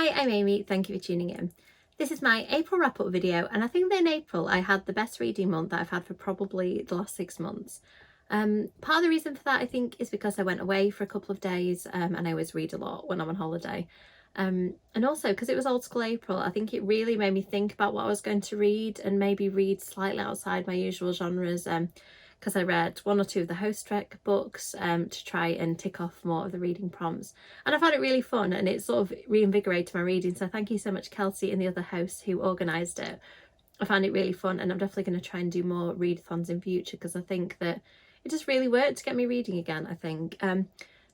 Hi, I'm Amy, thank you for tuning in. This is my April wrap-up video, and I think that in April I had the best reading month that I've had for probably the last 6 months. Part of the reason for that I think is because I went away for a couple of days and I always read a lot when I'm on holiday. And also because it was old school April, I think it really made me think about what I was going to read and maybe read slightly outside my usual genres. Because I read 1 or 2 of the Host Trek books to try and tick off more of the reading prompts. And I found it really fun and it sort of reinvigorated my reading. So thank you so much, Kelsey and the other hosts who organised it. I found it really fun and I'm definitely going to try and do more readathons in future because I think that it just really worked to get me reading again, I think.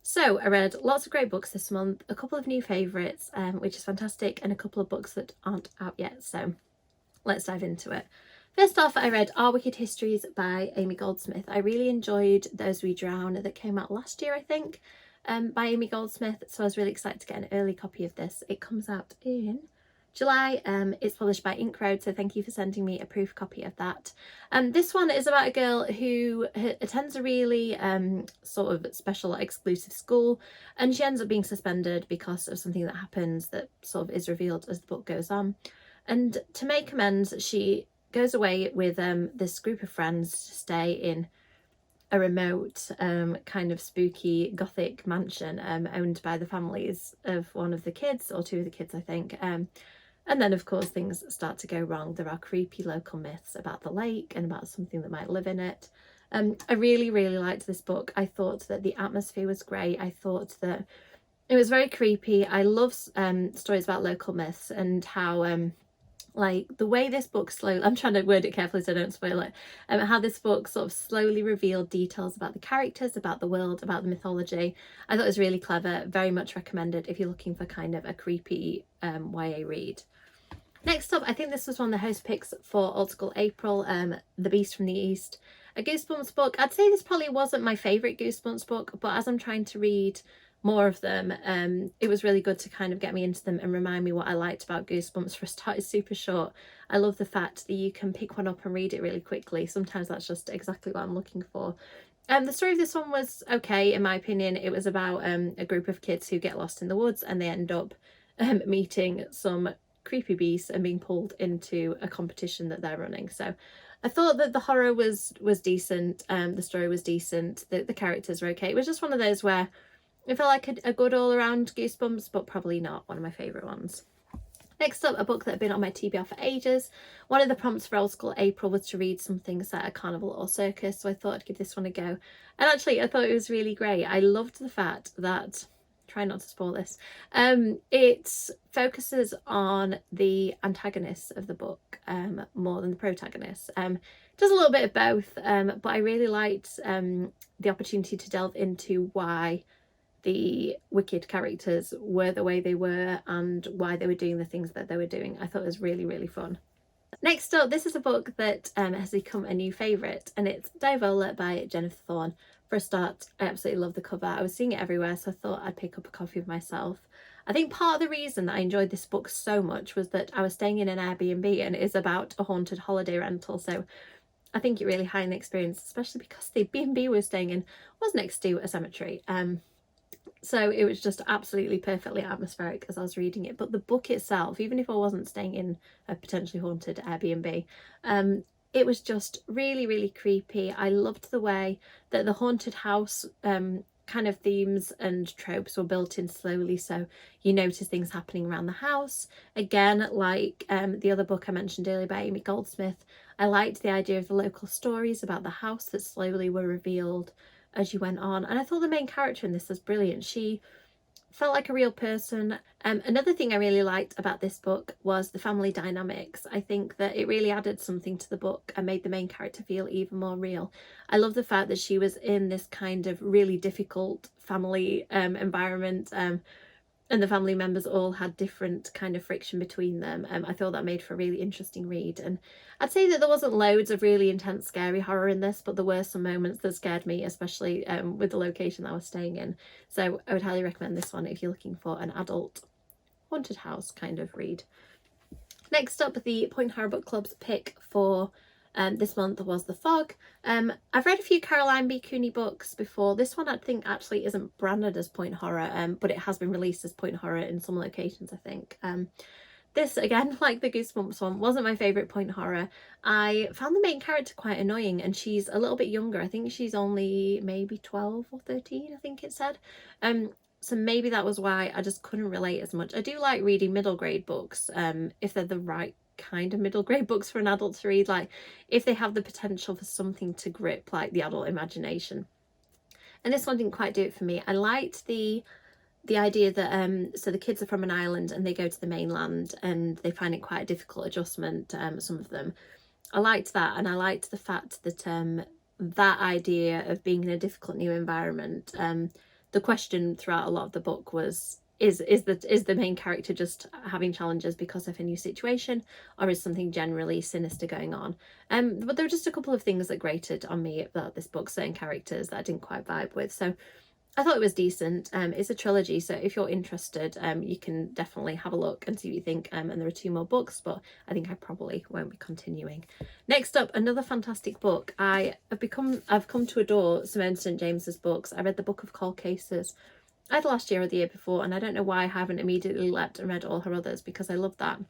So I read lots of great books this month, a couple of new favourites, which is fantastic, and a couple of books that aren't out yet. So let's dive into it. First off, I read Our Wicked Histories by Amy Goldsmith. I really enjoyed Those We Drown that came out last year, I think, by Amy Goldsmith. So I was really excited to get an early copy of this. It comes out in July. It's published by Ink Road, so thank you for sending me a proof copy of that. This one is about a girl who attends a really sort of special exclusive school, and she ends up being suspended because of something that happens that sort of is revealed as the book goes on. And to make amends, she goes away with this group of friends to stay in a remote kind of spooky gothic mansion owned by the families of one of the kids, or 2 of the kids I think. And then of course things start to go wrong. There are creepy local myths about the lake and about something that might live in it. I really liked this book. I thought that the atmosphere was great. I thought that it was very creepy. I love stories about local myths and how like the way this book slowly, I'm trying to word it carefully so I don't spoil it, how this book sort of slowly revealed details about the characters, about the world, about the mythology. I thought it was really clever, very much recommended if you're looking for kind of a creepy YA read. Next up, I think this was one of the host picks for Old School April, The Beast from the East, a Goosebumps book. I'd say this probably wasn't my favourite Goosebumps book, but as I'm trying to read more of them, it was really good to kind of get me into them and remind me what I liked about Goosebumps. For a start, it's super short. I love the fact that you can pick one up and read it really quickly. Sometimes that's just exactly what I'm looking for. The story of this one was okay, in my opinion. It was about a group of kids who get lost in the woods and they end up meeting some creepy beasts and being pulled into a competition that they're running. So I thought that the horror was decent, the story was decent, the characters were okay. It was just one of those where it felt like a good all-around Goosebumps, but probably not one of my favourite ones. Next up, a book that had been on my TBR for ages. One of the prompts for Old School April was to read something set at carnival or circus, so I thought I'd give this one a go. And actually, I thought it was really great. I loved the fact that, try not to spoil this, it focuses on the antagonists of the book more than the protagonists. Does a little bit of both, but I really liked the opportunity to delve into why the wicked characters were the way they were and why they were doing the things that they were doing. I thought it was really fun. Next up, this is a book that has become a new favourite, and it's Diavola by Jennifer Thorne. For a start, I absolutely love the cover. I was seeing it everywhere, so I thought I'd pick up a copy of myself. I think part of the reason that I enjoyed this book so much was that I was staying in an Airbnb and it is about a haunted holiday rental, so I think it really heightened the experience, especially because the B&B we were staying in was next to a cemetery. So it was just absolutely perfectly atmospheric as I was reading it. But the book itself, even if I wasn't staying in a potentially haunted Airbnb, it was just really creepy. I loved the way that the haunted house kind of themes and tropes were built in slowly, so you notice things happening around the house. Again, like the other book I mentioned earlier by Amy Goldsmith, I liked the idea of the local stories about the house that slowly were revealed as you went on, and I thought the main character in this was brilliant. She felt like a real person. Another thing I really liked about this book was the family dynamics. I think that it really added something to the book and made the main character feel even more real. I love the fact that she was in this kind of really difficult family environment, and the family members all had different kind of friction between them. I thought that made for a really interesting read, and I'd say that there wasn't loads of really intense scary horror in this, but there were some moments that scared me, especially with the location that I was staying in. So I would highly recommend this one if you're looking for an adult haunted house kind of read. Next up, the Point Horror Book Club's pick for This month was The Fog. I've read a few Caroline B. Cooney books before. This one I think actually isn't branded as point horror, but it has been released as point horror in some locations, I think. This, again, like the Goosebumps one, wasn't my favourite point horror. I found the main character quite annoying, and she's a little bit younger. I think she's only maybe 12 or 13, I think it said. So maybe that was why I just couldn't relate as much. I do like reading middle grade books, if they're the right kind of middle grade books for an adult to read, like if they have the potential for something to grip like the adult imagination. And this one didn't quite do it for me. I liked the idea that so the kids are from an island and they go to the mainland and they find it quite a difficult adjustment, some of them. I liked that, and I liked the fact that that idea of being in a difficult new environment, the question throughout a lot of the book was, is the main character just having challenges because of a new situation, or is something generally sinister going on? But there were just a couple of things that grated on me about this book, certain characters that I didn't quite vibe with. So I thought it was decent. It's a trilogy, so if you're interested, you can definitely have a look and see what you think. And there are 2 more books, but I think I probably won't be continuing. Next up, another fantastic book. I've come to adore Simone St. James's books. I read the Book of Cold Cases either last year or the year before, and I don't know why I haven't immediately leapt and read all her others, because I love that.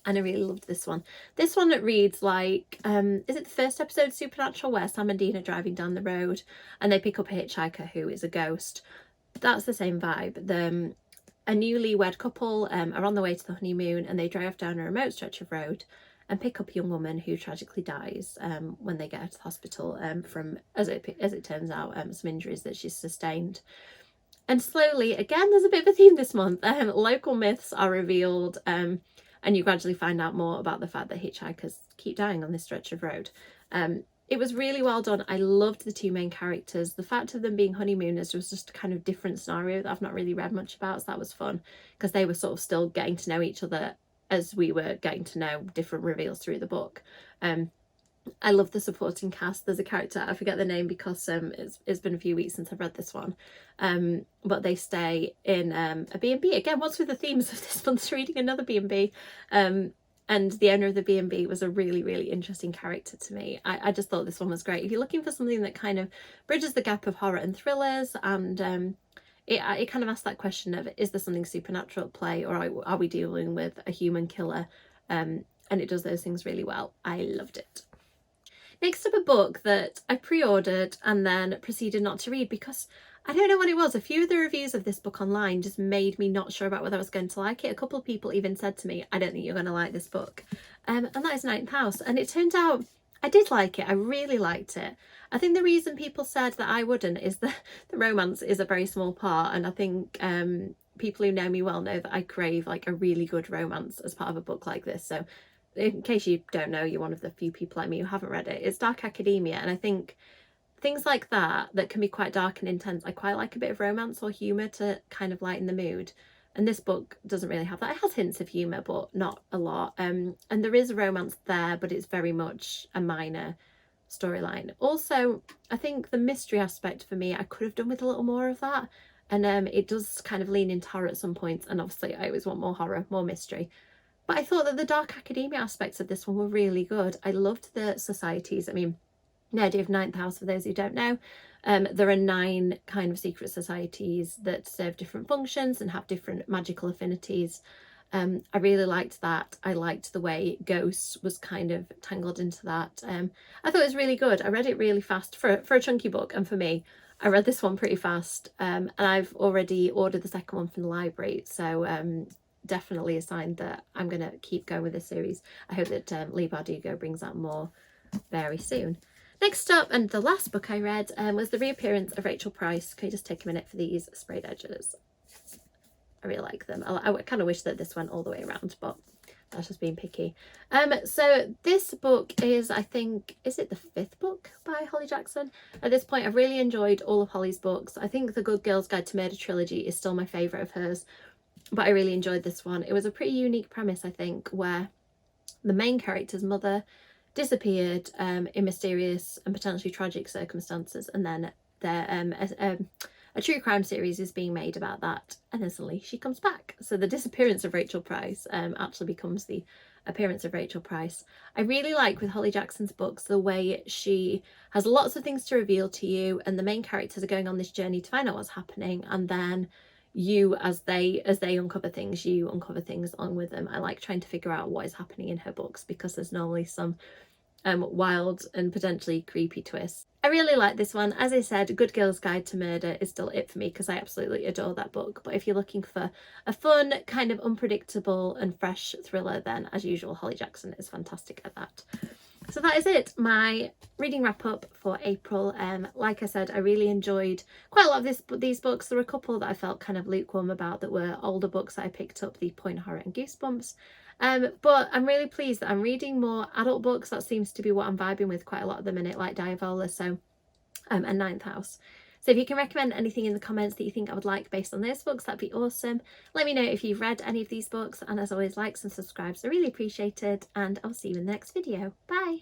And I really loved this one. This one, it reads like, is it the first episode of Supernatural where Sam and Dean are driving down the road and they pick up a hitchhiker who is a ghost? That's the same vibe. A newlywed couple are on the way to the honeymoon, and they drive down a remote stretch of road and pick up a young woman who tragically dies when they get her to the hospital from, as it turns out, some injuries that she's sustained. And slowly, again, there's a bit of a theme this month. Local myths are revealed, and you gradually find out more about the fact that hitchhikers keep dying on this stretch of road. It was really well done. I loved the 2 main characters. The fact of them being honeymooners was just a kind of different scenario that I've not really read much about, so that was fun, because they were sort of still getting to know each other as we were getting to know different reveals through the book. I love the supporting cast. There's a character, I forget the name because it's been a few weeks since I've read this one, but they stay in a B&B. Again, what's with the themes of this month's reading another B&B, and the owner of the B&B was a really, really interesting character to me. I just thought this one was great. If you're looking for something that kind of bridges the gap of horror and thrillers, and it kind of asks that question of, is there something supernatural at play, or are we dealing with a human killer? And it does those things really well. I loved it. Next up, a book that I pre-ordered and then proceeded not to read because I don't know what it was. A few of the reviews of this book online just made me not sure about whether I was going to like it. A couple of people even said to me, I don't think you're going to like this book. And that is Ninth House. And it turned out I did like it. I really liked it. I think the reason people said that I wouldn't is that the romance is a very small part. And I think people who know me well know that I crave like a really good romance as part of a book like this. So in case you don't know, you're one of the few people like me who haven't read it. It's dark academia, and I think things like that can be quite dark and intense, I quite like a bit of romance or humour to kind of lighten the mood. And this book doesn't really have that. It has hints of humour, but not a lot. And there is romance there, but it's very much a minor storyline. Also, I think the mystery aspect for me, I could have done with a little more of that. And it does kind of lean into horror at some points. And obviously, I always want more horror, more mystery. But I thought that the dark academia aspects of this one were really good. I loved the societies. I mean, the idea of Ninth House, for those who don't know, there are 9 kind of secret societies that serve different functions and have different magical affinities. I really liked that. I liked the way Ghosts was kind of tangled into that. I thought it was really good. I read it really fast for a chunky book, and for me, I read this one pretty fast. And I've already ordered the second one from the library, so definitely a sign that I'm going to keep going with this series. I hope that Leigh Bardugo brings out more very soon. Next up, and the last book I read, was the reappearance of Rachel Price. Can you just take a minute for these sprayed edges? I really like them. I kind of wish that this went all the way around, but that's just being picky. So this book is, I think, is it the 5th book by Holly Jackson? At this point, I've really enjoyed all of Holly's books. I think the Good Girl's Guide to Murder trilogy is still my favourite of hers, but I really enjoyed this one. It was a pretty unique premise, I think, where the main character's mother disappeared in mysterious and potentially tragic circumstances, and then a true crime series is being made about that, and then suddenly she comes back. So the disappearance of Rachel Price actually becomes the appearance of Rachel Price. I really like with Holly Jackson's books the way she has lots of things to reveal to you, and the main characters are going on this journey to find out what's happening, and then you, as they uncover things, you uncover things along with them. I like trying to figure out what is happening in her books because there's normally some wild and potentially creepy twists. I really like this one. As I said, Good Girl's Guide to Murder is still it for me because I absolutely adore that book. But if you're looking for a fun, kind of unpredictable and fresh thriller, then as usual, Holly Jackson is fantastic at that. So that is it, my reading wrap up for April. Like I said, I really enjoyed quite a lot of these books. There were a couple that I felt kind of lukewarm about that were older books that I picked up, The Point Horror and Goosebumps. But I'm really pleased that I'm reading more adult books. That seems to be what I'm vibing with quite a lot at the minute, like Diavola, so and Ninth House. So if you can recommend anything in the comments that you think I would like based on those books, that'd be awesome. Let me know if you've read any of these books, and as always, likes and subscribes are really appreciated, and I'll see you in the next video. Bye!